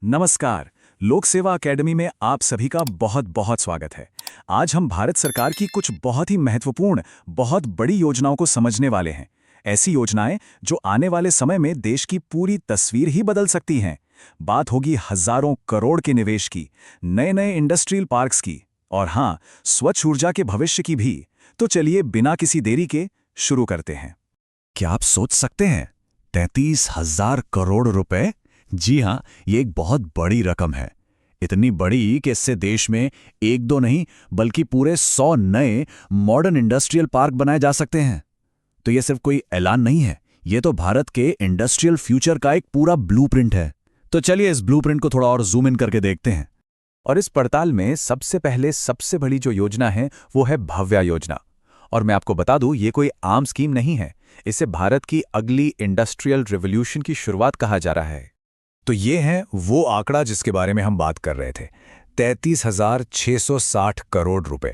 नमस्कार। लोक सेवा अकेडमी में आप सभी का बहुत बहुत स्वागत है। आज हम भारत सरकार की कुछ बहुत ही महत्वपूर्ण, बहुत बड़ी योजनाओं को समझने वाले हैं। ऐसी योजनाएं जो आने वाले समय में देश की पूरी तस्वीर ही बदल सकती हैं। बात होगी हजारों करोड़ के निवेश की, नए नए इंडस्ट्रियल पार्क्स की और हाँ, स्वच्छ ऊर्जा के भविष्य की भी। तो चलिए बिना किसी देरी के शुरू करते हैं। क्या आप सोच सकते हैं 33,000 करोड़ रुपए? जी हाँ, ये एक बहुत बड़ी रकम है। इतनी बड़ी कि इससे देश में एक दो नहीं बल्कि पूरे 100 नए मॉडर्न इंडस्ट्रियल पार्क बनाए जा सकते हैं। तो ये सिर्फ कोई ऐलान नहीं है, ये तो भारत के इंडस्ट्रियल फ्यूचर का एक पूरा ब्लूप्रिंट है। तो चलिए इस ब्लूप्रिंट को थोड़ा और जूम इन करके देखते हैं। और इस पड़ताल में सबसे पहले सबसे बड़ी जो योजना है वो है भव्या योजना। और मैं आपको बता दूं, ये कोई आम स्कीम नहीं है। इसे भारत की अगली इंडस्ट्रियल रिवॉल्यूशन की शुरुआत कहा जा रहा है। तो ये है वो आंकड़ा जिसके बारे में हम बात कर रहे थे, 33,660 करोड़ रुपए।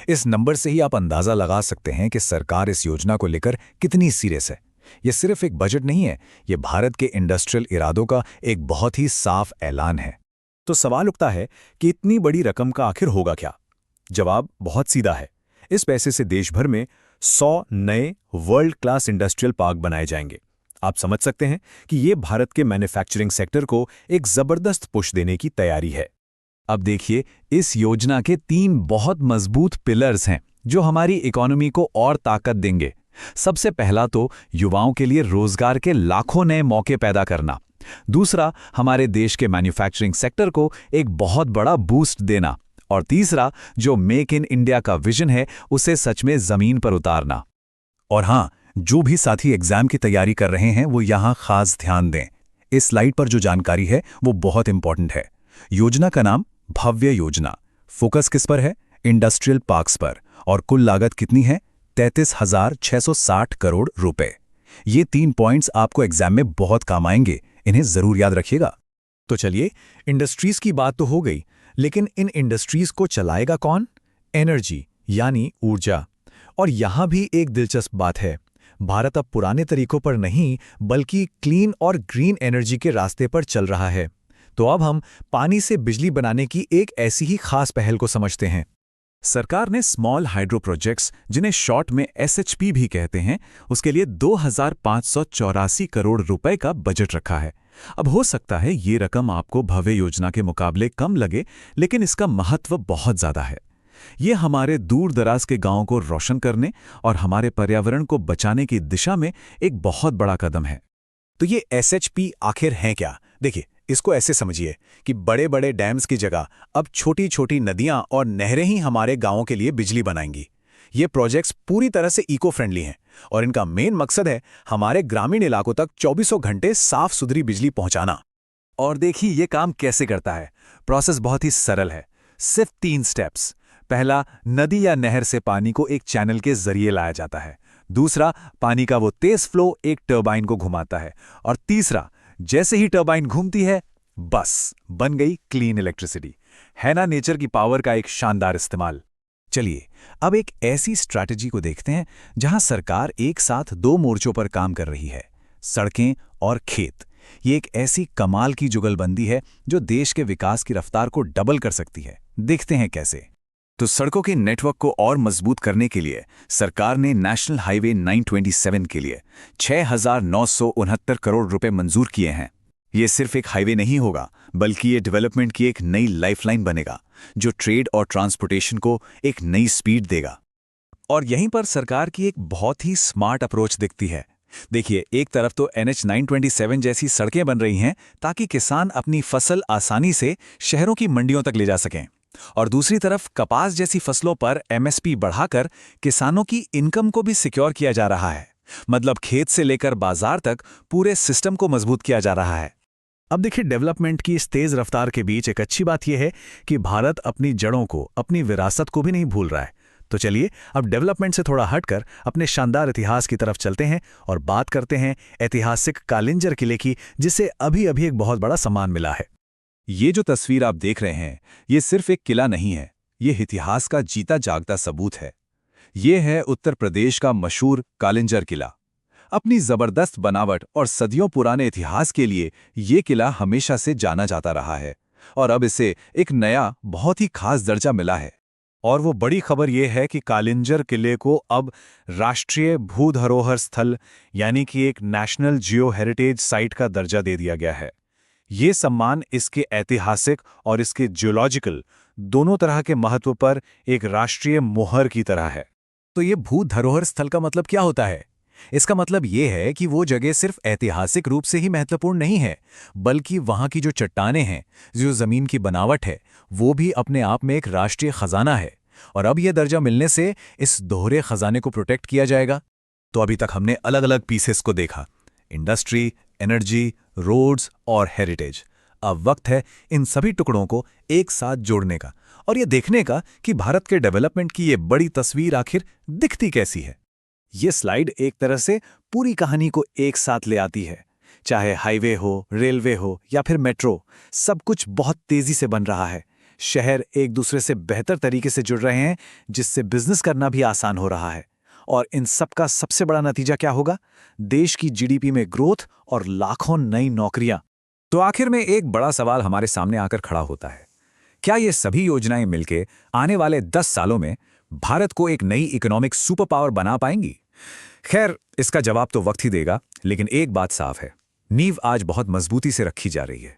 इस नंबर से ही आप अंदाजा लगा सकते हैं कि सरकार इस योजना को लेकर कितनी सीरियस है। ये सिर्फ एक बजट नहीं है, ये भारत के इंडस्ट्रियल इरादों का एक बहुत ही साफ ऐलान है। तो सवाल उठता है कि इतनी बड़ी रकम का आखिर होगा क्या? जवाब बहुत सीधा है। इस पैसे से देश भर में 100 नए वर्ल्ड क्लास इंडस्ट्रियल पार्क बनाए जाएंगे। आप समझ सकते हैं कि ये भारत के मैन्युफैक्चरिंग सेक्टर को एक जबरदस्त पुश देने की तैयारी है। अब देखिए, इस योजना के 3 बहुत मजबूत पिलर्स हैं जो हमारी इकोनॉमी को और ताकत देंगे। सबसे पहला तो युवाओं के लिए रोजगार के लाखों नए मौके पैदा करना। दूसरा, हमारे देश के मैन्युफैक्चरिंग सेक्टर को एक बहुत बड़ा बूस्ट देना। और तीसरा, जो मेक इन इंडिया का विजन है उसे सच में जमीन पर उतारना। और हाँ, जो भी साथी एग्जाम की तैयारी कर रहे हैं वो यहाँ खास ध्यान दें। इस स्लाइड पर जो जानकारी है वो बहुत इंपॉर्टेंट है। योजना का नाम भव्य योजना। फोकस किस पर है? इंडस्ट्रियल पार्क्स पर। और कुल लागत कितनी है? 33,660 करोड़ रुपए। ये 3 पॉइंट्स आपको एग्जाम में बहुत काम आएंगे, इन्हें जरूर याद रखिएगा। तो चलिए, इंडस्ट्रीज की बात तो हो गई, लेकिन इन इंडस्ट्रीज को चलाएगा कौन? एनर्जी यानी ऊर्जा। और यहां भी एक दिलचस्प बात है। भारत अब पुराने तरीकों पर नहीं बल्कि क्लीन और ग्रीन एनर्जी के रास्ते पर चल रहा है। तो अब हम पानी से बिजली बनाने की एक ऐसी ही खास पहल को समझते हैं। सरकार ने स्मॉल हाइड्रो प्रोजेक्ट्स, जिन्हें शॉर्ट में SHP भी कहते हैं, उसके लिए 2,584 करोड़ रुपए का बजट रखा है। अब हो सकता है ये रकम आपको भव्य योजना के मुकाबले कम लगे, लेकिन इसका महत्व बहुत ज्यादा है। ये हमारे दूर दराज के गांवों को रोशन करने और हमारे पर्यावरण को बचाने की दिशा में एक बहुत बड़ा कदम है। तो ये SHP आखिर हैं क्या? देखिए, इसको ऐसे समझिए कि बड़े बड़े डैम्स की जगह अब छोटी छोटी नदियां और नहरें ही हमारे गांवों के लिए बिजली बनाएंगी। ये प्रोजेक्ट्स पूरी तरह से इको फ्रेंडली हैं और इनका मेन मकसद है हमारे ग्रामीण इलाकों तक 24 घंटे साफ सुथरी बिजली पहुंचाना। और देखिए ये काम कैसे करता है। प्रोसेस बहुत ही सरल है, सिर्फ 3 स्टेप्स। पहला, नदी या नहर से पानी को एक चैनल के जरिए लाया जाता है। दूसरा, पानी का वो तेज फ्लो एक टरबाइन को घुमाता है। और तीसरा, जैसे ही टरबाइन घूमती है, बस बन गई क्लीन इलेक्ट्रिसिटी। है ना नेचर की पावर का एक शानदार इस्तेमाल। चलिए अब एक ऐसी स्ट्रैटेजी को देखते हैं जहां सरकार एक साथ 2 मोर्चों पर काम कर रही है, सड़कें और खेत। ये एक ऐसी कमाल की जुगलबंदी है जो देश के विकास की रफ्तार को डबल कर सकती है। देखते हैं कैसे। तो सड़कों के नेटवर्क को और मजबूत करने के लिए सरकार ने नेशनल हाईवे 927 के लिए 6,969 करोड़ रुपए मंजूर किए हैं। ये सिर्फ एक हाईवे नहीं होगा, बल्कि ये डेवलपमेंट की एक नई लाइफलाइन बनेगा जो ट्रेड और ट्रांसपोर्टेशन को एक नई स्पीड देगा। और यहीं पर सरकार की एक बहुत ही स्मार्ट अप्रोच दिखती है। देखिए, एक तरफ तो NH 927 जैसी सड़कें बन रही हैं ताकि किसान अपनी फसल आसानी से शहरों की मंडियों तक ले जा सकें, और दूसरी तरफ कपास जैसी फसलों पर MSP बढ़ाकर किसानों की इनकम को भी सिक्योर किया जा रहा है। मतलब खेत से लेकर बाजार तक पूरे सिस्टम को मजबूत किया जा रहा है। अब देखिए, डेवलपमेंट की इस तेज रफ्तार के बीच एक अच्छी बात यह है कि भारत अपनी जड़ों को, अपनी विरासत को भी नहीं भूल रहा है। तो चलिए अब डेवलपमेंट से थोड़ा हटकर अपने शानदार इतिहास की तरफ चलते हैं और बात करते हैं ऐतिहासिक कालिंजर किले की, जिसे अभी अभी एक बहुत बड़ा सम्मान मिला है। ये जो तस्वीर आप देख रहे हैं, ये सिर्फ एक किला नहीं है, ये इतिहास का जीता जागता सबूत है। ये है उत्तर प्रदेश का मशहूर कालिंजर किला। अपनी जबरदस्त बनावट और सदियों पुराने इतिहास के लिए ये किला हमेशा से जाना जाता रहा है और अब इसे एक नया बहुत ही खास दर्जा मिला है। और वो बड़ी खबर ये है कि कालिंजर किले को अब राष्ट्रीय भूधरोहर स्थल यानी कि एक नेशनल जियो हेरिटेज साइट का दर्जा दे दिया गया है। ये सम्मान इसके ऐतिहासिक और इसके जियोलॉजिकल दोनों तरह के महत्व पर एक राष्ट्रीय मोहर की तरह है। तो ये भू धरोहर स्थल का मतलब क्या होता है? इसका मतलब ये है कि वो जगह सिर्फ ऐतिहासिक रूप से ही महत्वपूर्ण नहीं है, बल्कि वहाँ की जो चट्टानें हैं, जो ज़मीन की बनावट है, वो भी अपने आप में एक राष्ट्रीय खजाना है। और अब यह दर्जा मिलने से इस दोहरे खजाने को प्रोटेक्ट किया जाएगा। तो अभी तक हमने अलग अलग पीसेस को देखा, इंडस्ट्री, एनर्जी, रोड्स और हेरिटेज। अब वक्त है इन सभी टुकड़ों को एक साथ जोड़ने का और ये देखने का कि भारत के डेवलपमेंट की ये बड़ी तस्वीर आखिर दिखती कैसी है। ये स्लाइड एक तरह से पूरी कहानी को एक साथ ले आती है। चाहे हाईवे हो, रेलवे हो या फिर मेट्रो, सब कुछ बहुत तेजी से बन रहा है। शहर एक दूसरे से बेहतर तरीके से जुड़ रहे हैं, जिससे बिजनेस करना भी आसान हो रहा है। और इन सब का सबसे बड़ा नतीजा क्या होगा? देश की जीडीपी में ग्रोथ और लाखों नई नौकरियां। तो आखिर में एक बड़ा सवाल हमारे सामने आकर खड़ा होता है, क्या ये सभी योजनाएं मिलके आने वाले 10 सालों में भारत को एक नई इकोनॉमिक सुपर पावर बना पाएंगी? खैर, इसका जवाब तो वक्त ही देगा, लेकिन एक बात साफ है, नींव आज बहुत मजबूती से रखी जा रही है।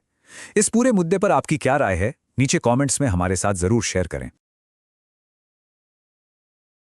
इस पूरे मुद्दे पर आपकी क्या राय है? नीचे कमेंट्स में हमारे साथ जरूर शेयर करें।